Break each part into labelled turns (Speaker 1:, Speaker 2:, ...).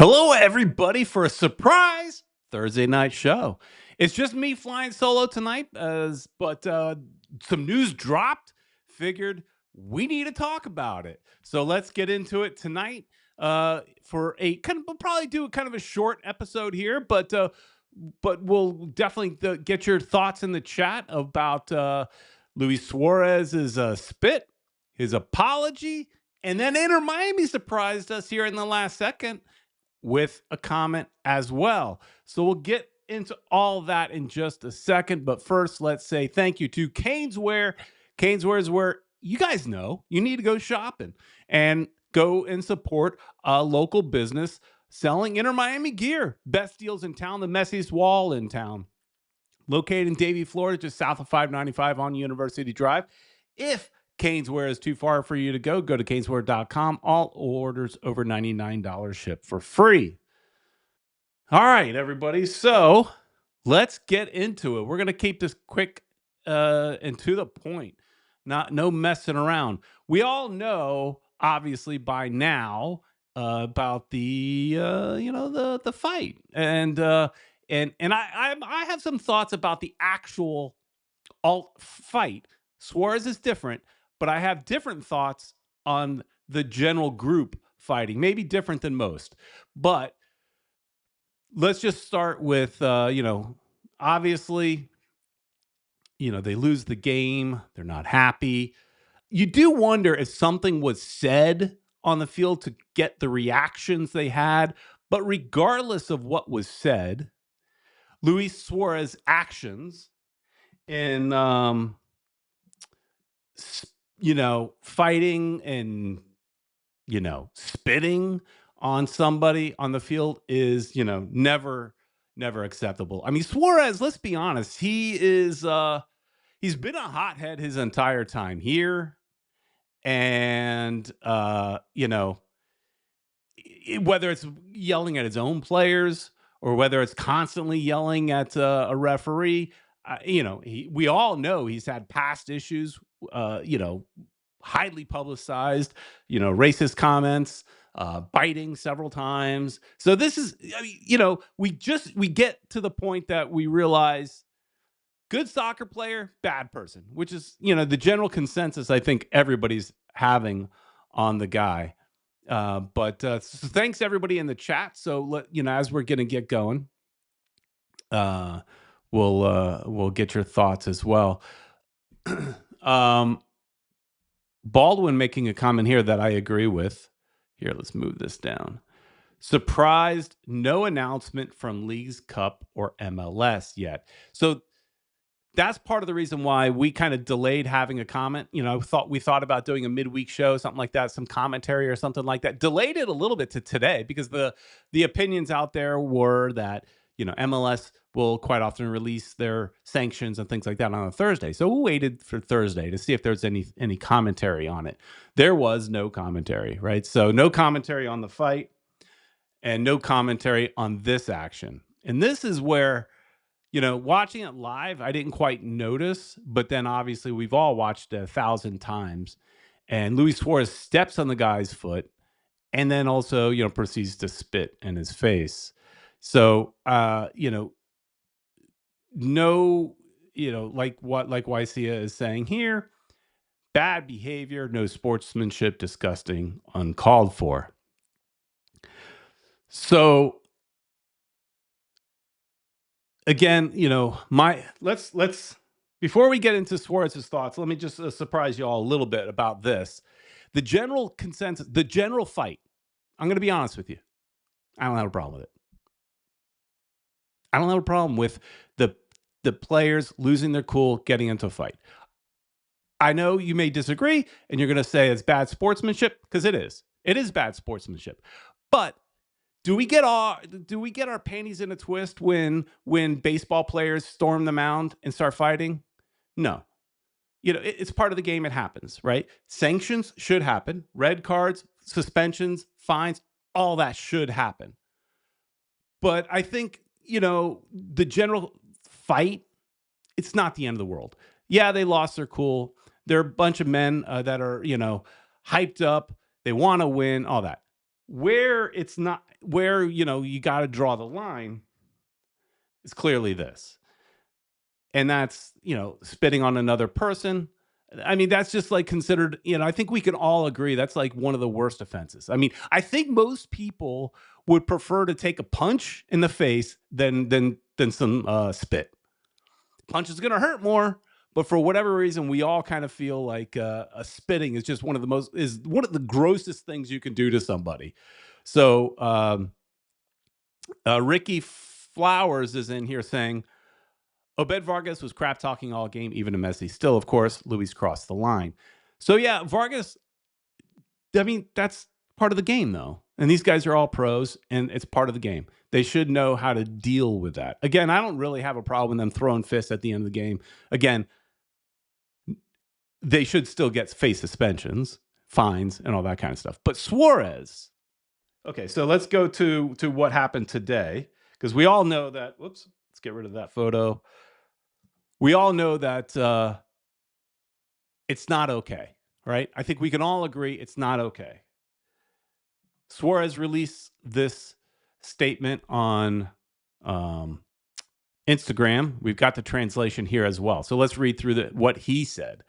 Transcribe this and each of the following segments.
Speaker 1: Hello, everybody, for a surprise Thursday night show. It's just me flying solo tonight, but some news dropped. Figured we need to talk about it. So let's get into it tonight. For a kind of, we'll probably do a kind of a short episode here, but we'll definitely get your thoughts in the chat about Luis Suarez's spit, his apology, and then Inter Miami surprised us here in the last second with a comment as well. So we'll get into all that in just a second. But first, let's say thank you to Caneswear. Caneswear is where you guys know you need to go shopping and go and support a local business selling Inter Miami gear. Best deals in town, the messiest wall in town. Located in Davie, Florida, just south of 595 on University Drive. If Caneswear is too far for you to go to caneswear.com. All orders over $99 ship for free. All right, everybody. So let's get into it. We're going to keep this quick and to the point. No messing around. We all know, obviously, by now about the fight, and I have some thoughts about the actual alt fight. Suarez is different, but I have different thoughts on the general group fighting. Maybe different than most, but let's just start with obviously, they lose the game, they're not happy. You do wonder if something was said on the field to get the reactions they had, but regardless of what was said, Luis Suarez actions in fighting and spitting on somebody on the field is, never acceptable. I mean, Suarez, let's be honest, he's been a hothead his entire time here. And whether it's yelling at his own players or whether it's constantly yelling at a referee, we all know he's had past issues, highly publicized, racist comments, biting several times. So this is, I mean, we get to the point that we realize good soccer player, bad person, which is, the general consensus I think everybody's having on the guy. But thanks everybody in the chat. So as we're gonna get going, uh, we'll get your thoughts as well. Baldwin making a comment here that I agree with. Here, let's move this down. Surprised, no announcement from Leagues Cup or MLS yet. So that's part of the reason why we kind of delayed having a comment. We thought about doing a midweek show, something like that, some commentary or something like that. Delayed it a little bit to today because the opinions out there were that MLS will quite often release their sanctions and things like that on a Thursday. So we waited for Thursday to see if there's any commentary on it. There was no commentary, right? So no commentary on the fight and no commentary on this action. And this is where watching it live, I didn't quite notice, but then obviously we've all watched it 1,000 times. And Luis Suarez steps on the guy's foot and then also, proceeds to spit in his face. So, no, like Wycia is saying here, bad behavior, no sportsmanship, disgusting, uncalled for. So, again, let's before we get into Suarez's thoughts, let me just surprise you all a little bit about this. The general consensus, the general fight. I'm going to be honest with you. I don't have a problem with it. I don't have a problem with the players losing their cool, getting into a fight. I know you may disagree, and you're going to say it's bad sportsmanship because it is. It is bad sportsmanship, but do we get our panties in a twist when baseball players storm the mound and start fighting? No. It's part of the game. It happens, right? Sanctions should happen. Red cards, suspensions, fines, all that should happen. But I think, the general fight, it's not the end of the world. Yeah, they lost their cool. They're a bunch of men that are, hyped up. They want to win, all that. Where it's not, where, you got to draw the line is clearly this. And that's, spitting on another person. I mean, that's just like considered, I think we can all agree that's like one of the worst offenses. I mean, I think most people would prefer to take a punch in the face than some spit. Punch is going to hurt more, but for whatever reason, we all kind of feel like a spitting is just one of the grossest things you can do to somebody. So Ricky Flowers is in here saying, Obed Vargas was crap talking all game, even to Messi. Still, of course, Luis crossed the line. So yeah, Vargas, I mean, that's part of the game, though. And these guys are all pros, and it's part of the game. They should know how to deal with that. Again, I don't really have a problem with them throwing fists at the end of the game. Again, they should still get face suspensions, fines, and all that kind of stuff. But Suarez. Okay, so let's go to what happened today, because we all know that. Whoops, let's get rid of that photo. We all know that it's not okay, right? I think we can all agree it's not okay. Suarez released this statement on Instagram. We've got the translation here as well. So let's read through what he said.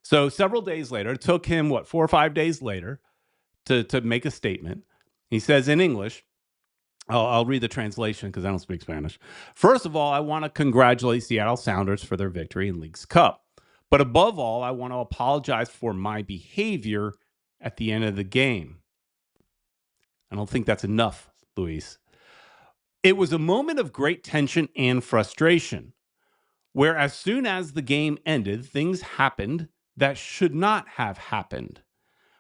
Speaker 1: So several days later, it took him, 4 or 5 days later to make a statement. He says in English, I'll read the translation because I don't speak Spanish. First of all, I want to congratulate Seattle Sounders for their victory in League's Cup. But above all, I want to apologize for my behavior at the end of the game. I don't think that's enough, Luis. It was a moment of great tension and frustration, where as soon as the game ended, things happened that should not have happened.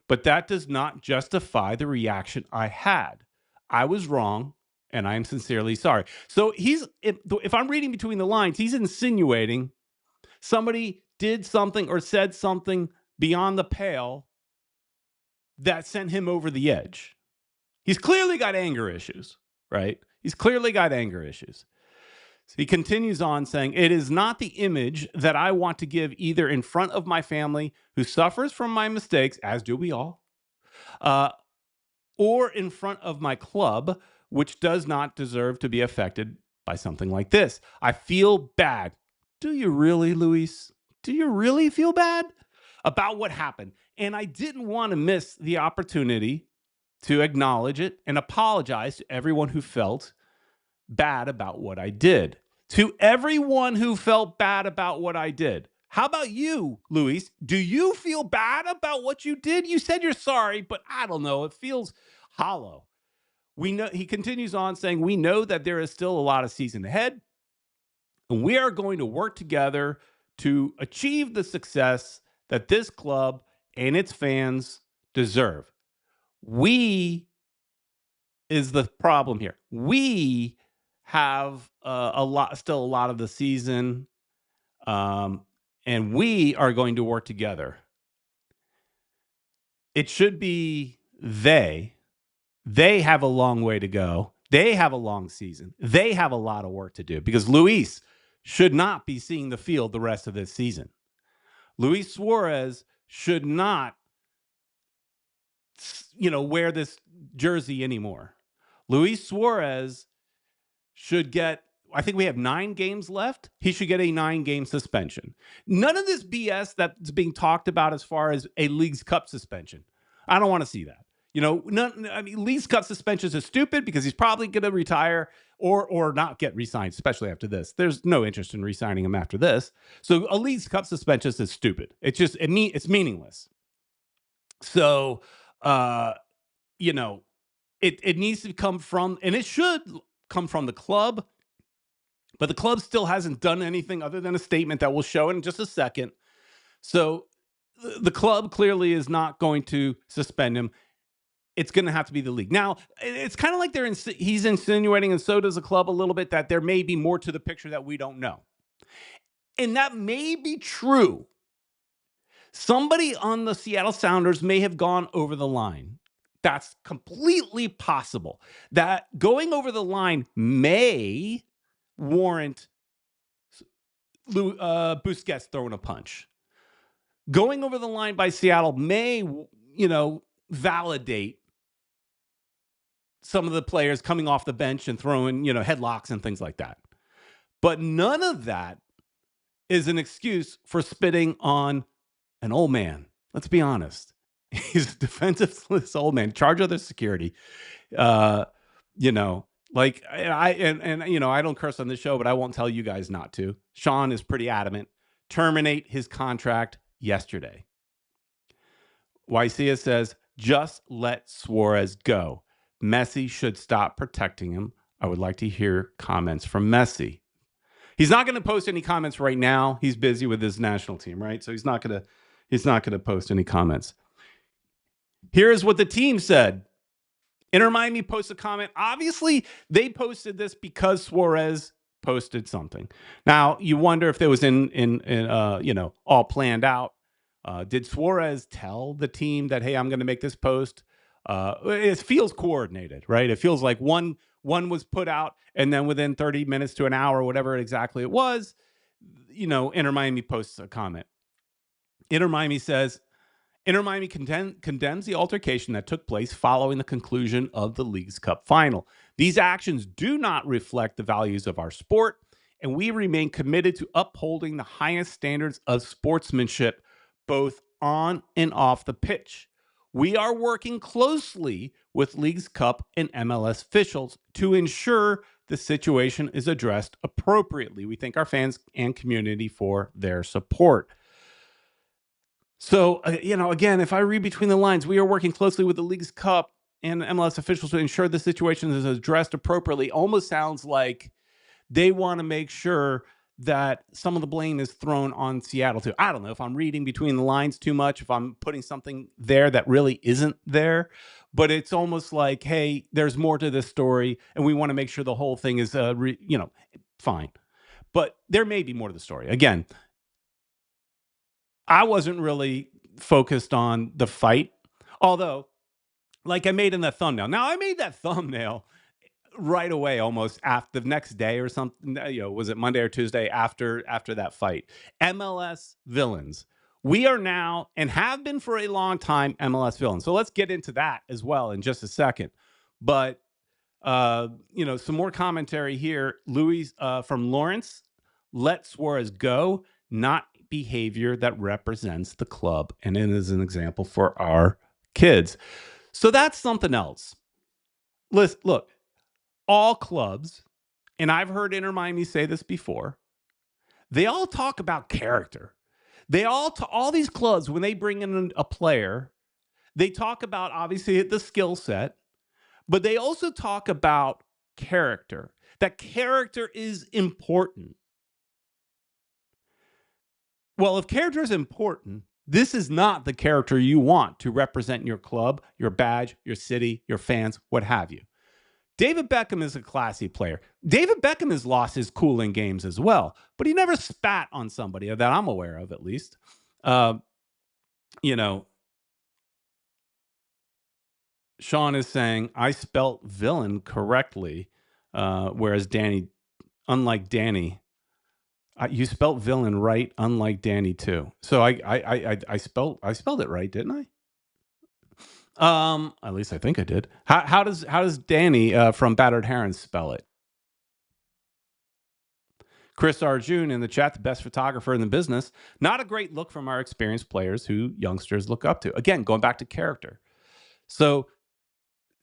Speaker 1: But that does not justify the reaction I had. I was wrong, and I am sincerely sorry. So if I'm reading between the lines, he's insinuating somebody did something or said something beyond the pale that sent him over the edge. He's clearly got anger issues, right? He's clearly got anger issues. So he continues on saying, it is not the image that I want to give either in front of my family who suffers from my mistakes, as do we all, or in front of my club, which does not deserve to be affected by something like this. I feel bad. Do you really, Luis? Do you really feel bad about what happened? And I didn't want to miss the opportunity to acknowledge it and apologize to everyone who felt bad about what I did. To everyone who felt bad about what I did. How about you, Luis? Do you feel bad about what you did? You said you're sorry, but I don't know. It feels hollow. We know, he continues on saying, we know that there is still a lot of season ahead, and we are going to work together to achieve the success that this club and its fans deserve. We is the problem here. We have still a lot of the season, and we are going to work together. It should be they. They have a long way to go. They have a long season. They have a lot of work to do because Luis should not be seeing the field the rest of this season. Luis Suarez should not, wear this jersey anymore. Luis Suarez should get, I think we have 9 games left. He should get a 9-game suspension. None of this BS that's being talked about as far as a League's Cup suspension. I don't want to see that. League's Cup suspensions are stupid because he's probably going to retire or not get re-signed, especially after this. There's no interest in re-signing him after this. So a League's Cup suspension is stupid. It's meaningless. So, it needs to come from, and it should come from the club, but the club still hasn't done anything other than a statement that we'll show in just a second. So the club clearly is not going to suspend him. It's going to have to be the league. Now, it's kind of like he's insinuating, and so does the club a little bit, that there may be more to the picture that we don't know. And that may be true. Somebody on the Seattle Sounders may have gone over the line. That's completely possible. That going over the line may warrant Busquets throwing a punch. Going over the line by Seattle may, validate some of the players coming off the bench and throwing, headlocks and things like that. But none of that is an excuse for spitting on an old man. Let's be honest. He's a defensive old man, charge of the security. Uh, you know, like I don't curse on this show, but I won't tell you guys not to. Sean is pretty adamant. Terminate his contract yesterday. Wycia says, just let Suarez go. Messi should stop protecting him. I would like to hear comments from Messi. He's not going to post any comments right now. He's busy with his national team, right? So he's not going to post any comments. Here's what the team said. Inter Miami posted a comment. Obviously, they posted this because Suarez posted something. Now, you wonder if there was all planned out. Did Suarez tell the team that, hey, I'm going to make this post? It feels coordinated, right? It feels like one was put out, and then within 30 minutes to an hour, whatever exactly it was, Inter Miami posts a comment. Inter Miami says, Inter Miami condemns the altercation that took place following the conclusion of the League's Cup final. These actions do not reflect the values of our sport, and we remain committed to upholding the highest standards of sportsmanship, both on and off the pitch. We are working closely with League's Cup and MLS officials to ensure the situation is addressed appropriately. We thank our fans and community for their support. So, again, if I read between the lines, we are working closely with the League's Cup and MLS officials to ensure the situation is addressed appropriately. Almost sounds like they want to make sure that some of the blame is thrown on Seattle too. I don't know if I'm reading between the lines too much, if I'm putting something there that really isn't there, but it's almost like, hey, there's more to this story, and we want to make sure the whole thing is, fine. But there may be more to the story. Again, I wasn't really focused on the fight, although, like I made in that thumbnail. Now, I made that thumbnail right away, almost after the next day or something. Was it Monday or Tuesday after that fight? MLS villains. We are now, and have been for a long time, MLS villains. So let's get into that as well in just a second. But some more commentary here. Louis from Lawrence, let Suarez go, not behavior that represents the club, and it is an example for our kids. So that's something else. Listen, look, all clubs, and I've heard Inter Miami say this before, they all talk about character. All these clubs, when they bring in a player, they talk about obviously the skill set, but they also talk about character. That character is important. Well, if character is important, this is not the character you want to represent your club, your badge, your city, your fans, what have you. David Beckham is a classy player. David Beckham has lost his cool in games as well, but he never spat on somebody that I'm aware of, at least. Sean is saying, I spelt villain correctly, whereas unlike Danny, you spelled villain right, unlike Danny too. So I spelled it right, didn't I? At least I think I did. How does Danny from Battered Herons spell it? Chris Arjun in the chat, the best photographer in the business. Not a great look from our experienced players who youngsters look up to. Again, going back to character. So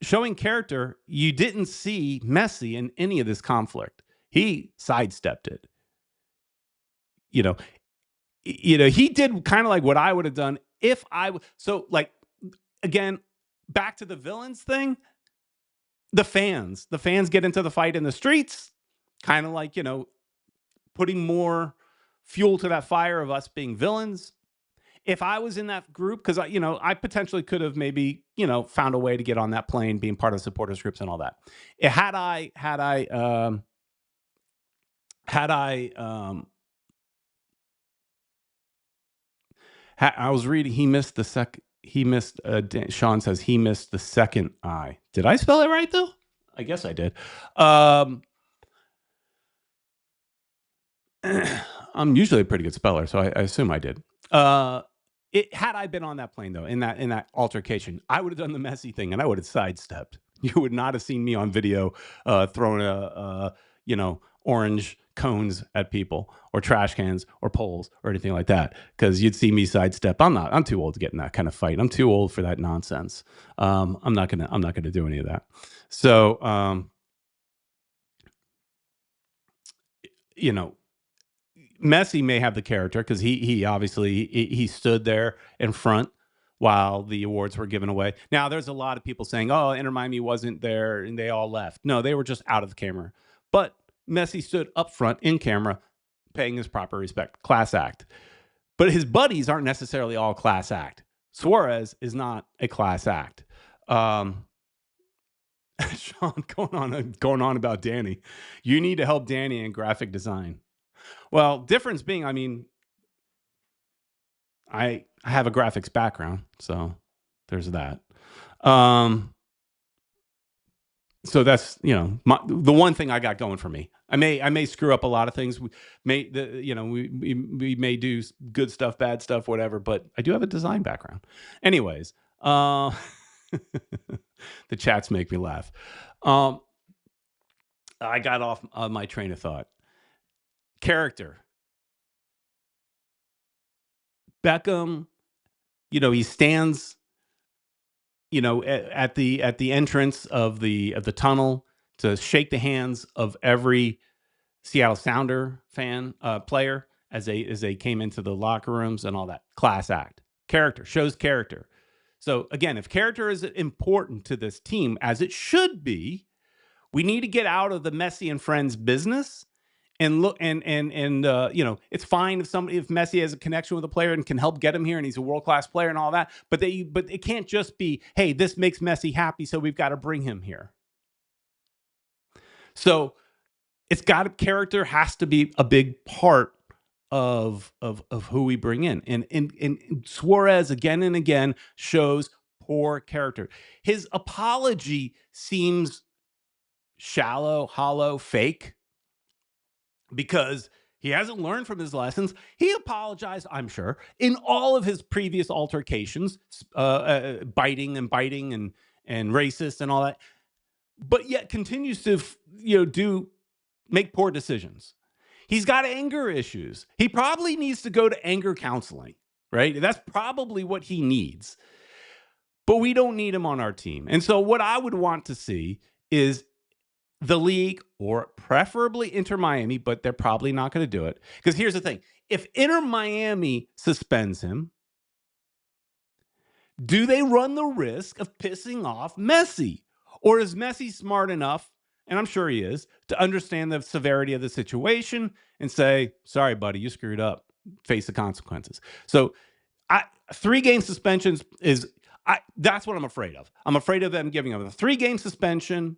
Speaker 1: showing character, you didn't see Messi in any of this conflict. He sidestepped it. He did kind of like what I would have done if so like, again, back to the villains thing. The fans get into the fight in the streets, kind of like, putting more fuel to that fire of us being villains. If I was in that group, because I potentially could have maybe, found a way to get on that plane, being part of supporters groups and all that. I was reading, Sean says he missed the second I. Did I spell it right though? I guess I did. I'm usually a pretty good speller, so I assume I did. Had I been on that plane though, in that altercation, I would have done the Messi thing and I would have sidestepped. You would not have seen me on video throwing orange cones at people or trash cans or poles or anything like that, because you'd see me sidestep. I'm too old to get in that kind of fight. I'm too old for that nonsense. I'm not gonna do any of that. So you know, Messi may have the character because he obviously he stood there in front while the awards were given away. Now, there's a lot of people saying, "Oh, Inter Miami wasn't there and they all left." No, they were just out of the camera. But Messi stood up front in camera, paying his proper respect. Class act. But his buddies aren't necessarily all class act. Suarez is not a class act. Sean, going on about Danny. You need to help Danny in graphic design. Well, difference being, I mean, I have a graphics background, so there's that. So that's the one thing I got going for me. I may screw up a lot of things. We may do good stuff, bad stuff, whatever. But I do have a design background. Anyways, the chats make me laugh. I got off my train of thought. Character. Beckham, he stands, at the entrance of the tunnel to shake the hands of every Seattle Sounder player as they came into the locker rooms and all that. Class act. Character shows character. So again, if character is important to this team, as it should be, we need to get out of the Messi and friends business and look and it's fine if Messi has a connection with a player and can help get him here and he's a world-class player and all that, but it can't just be, hey, this makes Messi happy, so we've got to bring him here. So character has to be a big part of who we bring in. And Suarez again and again shows poor character. His apology seems shallow, hollow, fake, because he hasn't learned from his lessons. He apologized, I'm sure, in all of his previous altercations, biting and racist and all that, but yet continues to make poor decisions. He's got anger issues. He probably needs to go to anger counseling, right? That's probably what he needs. But we don't need him on our team. And so what I would want to see is the league, or preferably Inter Miami, but they're probably not going to do it. Because here's the thing. If Inter Miami suspends him, do they run the risk of pissing off Messi? Or is Messi smart enough, and I'm sure he is, to understand the severity of the situation and say, sorry, buddy, you screwed up. Face the consequences. So 3-game suspensions that's what I'm afraid of. I'm afraid of them giving him a 3-game suspension,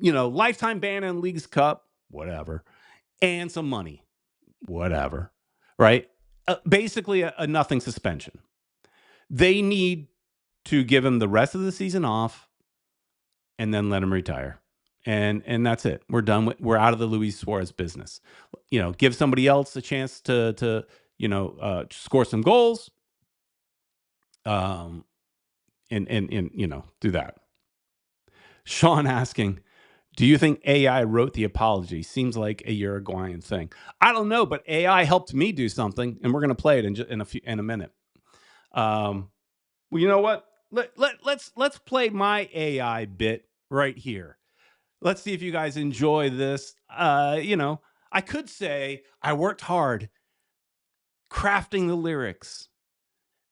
Speaker 1: lifetime ban in Leagues Cup, whatever, and some money, whatever, right? Basically a nothing suspension. They need to give him the rest of the season off and then let him retire. And that's it. We're done. We're out of the Luis Suarez business. Give somebody else a chance to score some goals. And do that. Sean asking, do you think AI wrote the apology? Seems like a Uruguayan thing. I don't know, but AI helped me do something, and we're going to play it in a minute. Well, you know what? Let's play my AI bit right here. Let's see if you guys enjoy this. I could say I worked hard crafting the lyrics,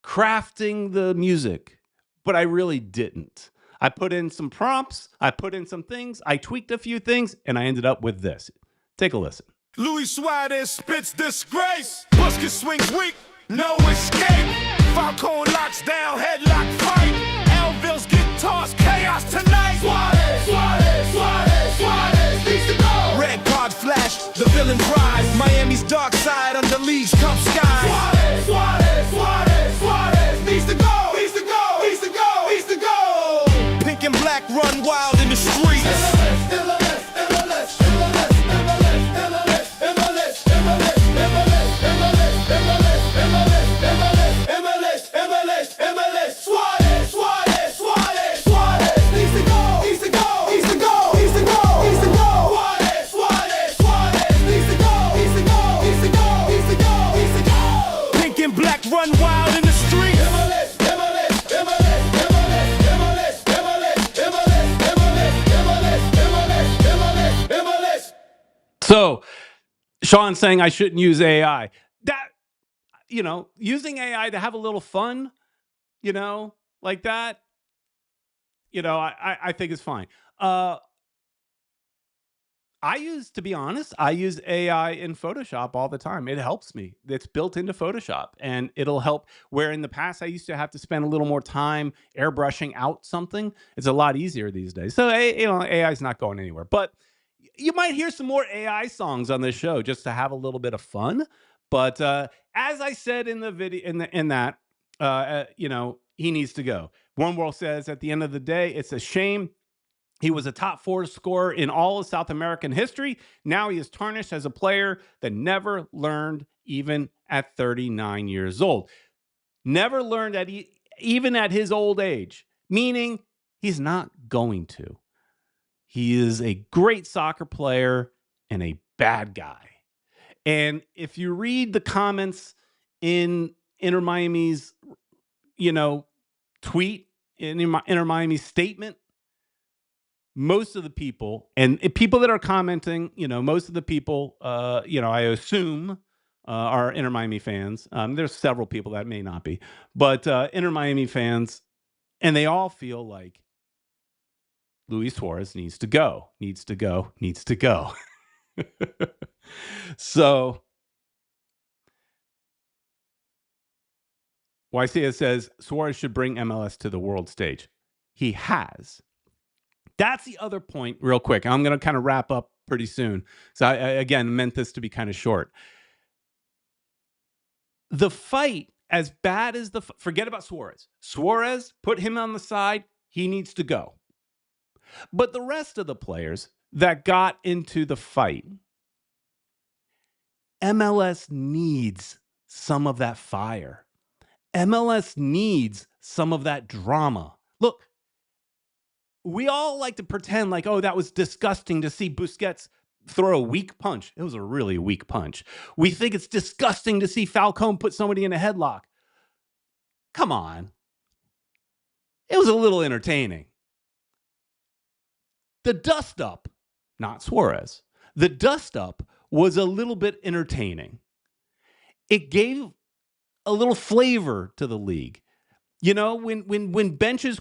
Speaker 1: crafting the music, but I really didn't. I put in some prompts, I put in some things, I tweaked a few things, and I ended up with this. Take a listen.
Speaker 2: Luis Suarez spits disgrace. Busquets swings weak, no escape. Falcone locks down, headlock fight. Elvil's get tossed, chaos tonight. Suarez needs to go. Red card flash, the villain cries. Miami's dark side under Leagues Cup skies. Suarez needs to go. Pink and black run wild in the streets. Suarez needs to go.
Speaker 1: So Sean saying I shouldn't use AI. That, using AI to have a little fun, like that, I think is fine. Uh, to be honest, I use AI in Photoshop all the time. It helps me. It's built into Photoshop and it'll help where in the past I used to have to spend a little more time airbrushing out something. It's a lot easier these days. So, AI is not going anywhere. But you might hear some more AI songs on this show just to have a little bit of fun. But as I said in the video, in that, he needs to go. One World says at the end of the day, it's a shame he was a top four scorer in all of South American history. Now he is tarnished as a player that never learned even at 39 years old. Never learned that even at his old age, meaning he's not going to. He is a great soccer player and a bad guy. And if you read the comments in Inter Miami's, tweet, in Inter Miami's statement, most of the people and people that are commenting, most of the people, I assume are Inter Miami fans. There's several people that may not be, but Inter Miami fans, and they all feel like Luis Suarez needs to go, needs to go, needs to go. So YCS says Suarez should bring MLS to the world stage. He has. That's the other point, real quick. I'm going to kind of wrap up pretty soon. So I again, meant this to be kind of short. The fight, as bad as forget about Suarez. Suarez, put him on the side. He needs to go. But the rest of the players that got into the fight, MLS needs some of that fire. MLS needs some of that drama. Look, we all like to pretend like, oh, that was disgusting to see Busquets throw a weak punch. It was a really weak punch. We think it's disgusting to see Falcone put somebody in a headlock. Come on. It was a little entertaining. The dust up, not Suarez, the dust up was a little bit entertaining. It gave a little flavor to the league. When benches,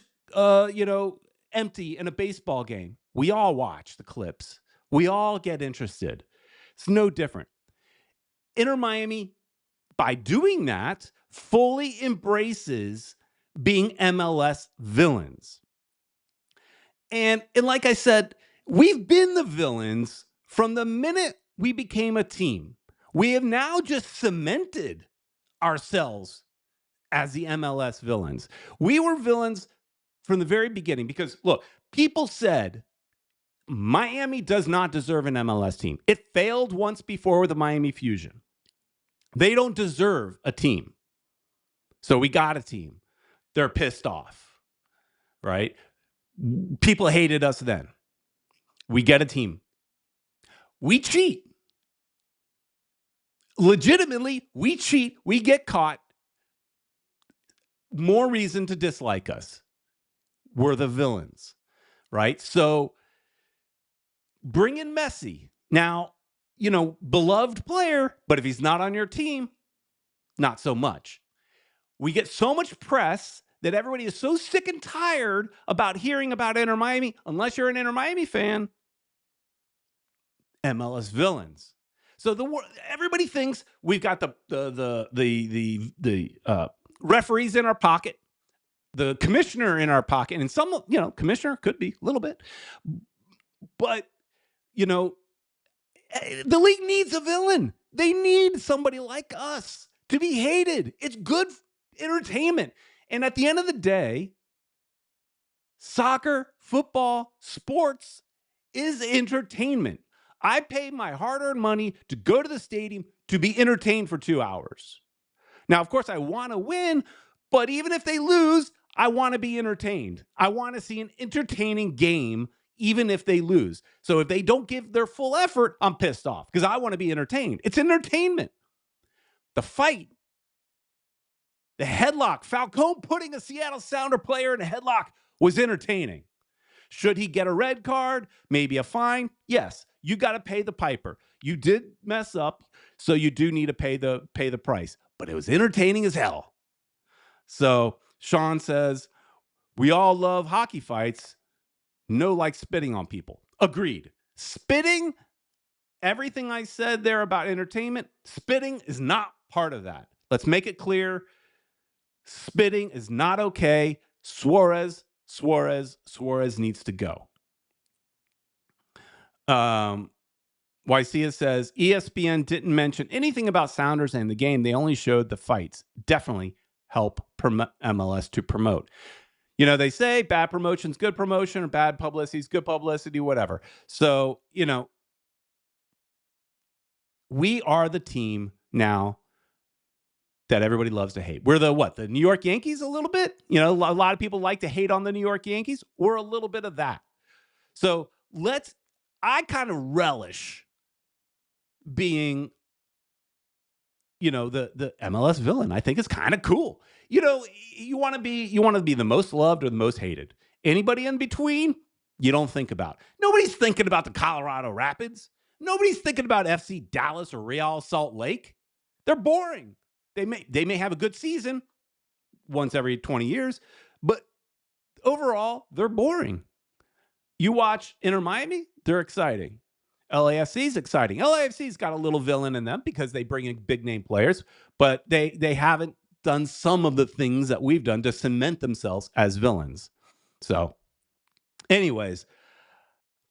Speaker 1: empty in a baseball game, we all watch the clips. We all get interested. It's no different. Inter Miami, by doing that, fully embraces being MLS villains. And like I said, we've been the villains from the minute we became a team. We have now just cemented ourselves as the MLS villains. We were villains from the very beginning because, look, people said Miami does not deserve an MLS team. It failed once before with the Miami Fusion. They don't deserve a team. So we got a team. They're pissed off, right? People hated us then. We get a team. We cheat. Legitimately, we cheat. We get caught. More reason to dislike us. We're the villains, right? So bring in Messi. Now, beloved player, but if he's not on your team, not so much. We get so much press that everybody is so sick and tired about hearing about Inter Miami, unless you're an Inter Miami fan, MLS villains. So everybody thinks we've got the referees in our pocket, the commissioner in our pocket, and some, commissioner could be a little bit, but the league needs a villain. They need somebody like us to be hated. It's good entertainment. And at the end of the day, soccer, football, sports is entertainment. I pay my hard-earned money to go to the stadium to be entertained for 2 hours. Now, of course, I want to win, but even if they lose, I want to be entertained. I want to see an entertaining game, even if they lose. So if they don't give their full effort, I'm pissed off because I want to be entertained. It's entertainment. The fight, the headlock, Falcone putting a Seattle Sounder player in a headlock was entertaining. Should he get a red card? Maybe a fine? Yes. You got to pay the piper. You did mess up, so you do need to pay the price. But it was entertaining as hell. So Sean says, we all love hockey fights. No like spitting on people. Agreed. Spitting, everything I said there about entertainment, spitting is not part of that. Let's make it clear. Spitting is not okay. Suarez needs to go. Wycia says, ESPN didn't mention anything about Sounders and the game. They only showed the fights. Definitely help MLS to promote. You know, they say bad promotion's good promotion or bad publicity's good publicity, whatever. So, you know, we are the team now that everybody loves to hate. We're the New York Yankees a little bit? You know, a lot of people like to hate on the New York Yankees. We're a little bit of that. So I kind of relish being, you know, the MLS villain. I think it's kind of cool. You know, you want to be the most loved or the most hated. Anybody in between, you don't think about. Nobody's thinking about the Colorado Rapids. Nobody's thinking about FC Dallas or Real Salt Lake. They're boring. They may have a good season once every 20 years, but overall, they're boring. You watch Inter Miami, they're exciting. LAFC's exciting. LAFC's got a little villain in them because they bring in big name players, but they haven't done some of the things that we've done to cement themselves as villains. So, anyways,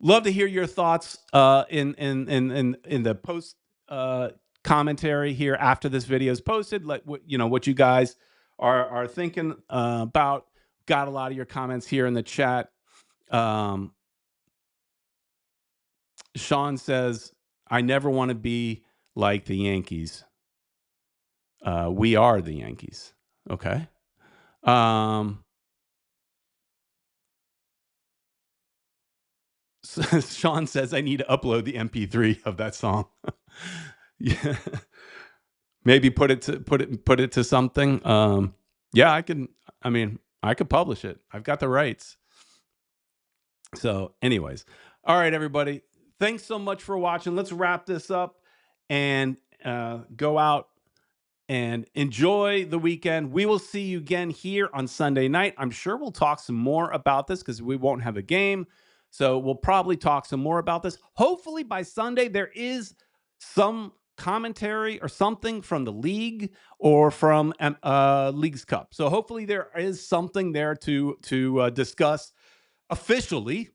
Speaker 1: love to hear your thoughts in the post commentary here after this video is posted. Let you know what you guys are thinking about. Got a lot of your comments here in the chat. Sean says, I never want to be like the Yankees. We are the Yankees. Okay. Sean says, I need to upload the MP3 of that song. Yeah. Maybe put it to something. Yeah, I could publish it. I've got the rights. So anyways, all right, everybody. Thanks so much for watching. Let's wrap this up and go out and enjoy the weekend. We will see you again here on Sunday night. I'm sure we'll talk some more about this because we won't have a game. So we'll probably talk some more about this. Hopefully by Sunday, there is some commentary or something from the league or from Leagues Cup. So hopefully there is something there to discuss officially.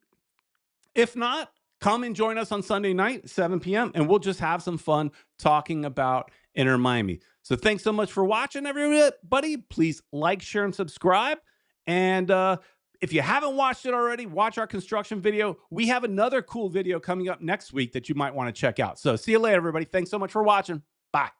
Speaker 1: If not, come and join us on Sunday night, 7 p.m., and we'll just have some fun talking about Inter Miami. So thanks so much for watching, everybody. Please like, share, and subscribe. And if you haven't watched it already, watch our construction video. We have another cool video coming up next week that you might want to check out. So see you later, everybody. Thanks so much for watching. Bye.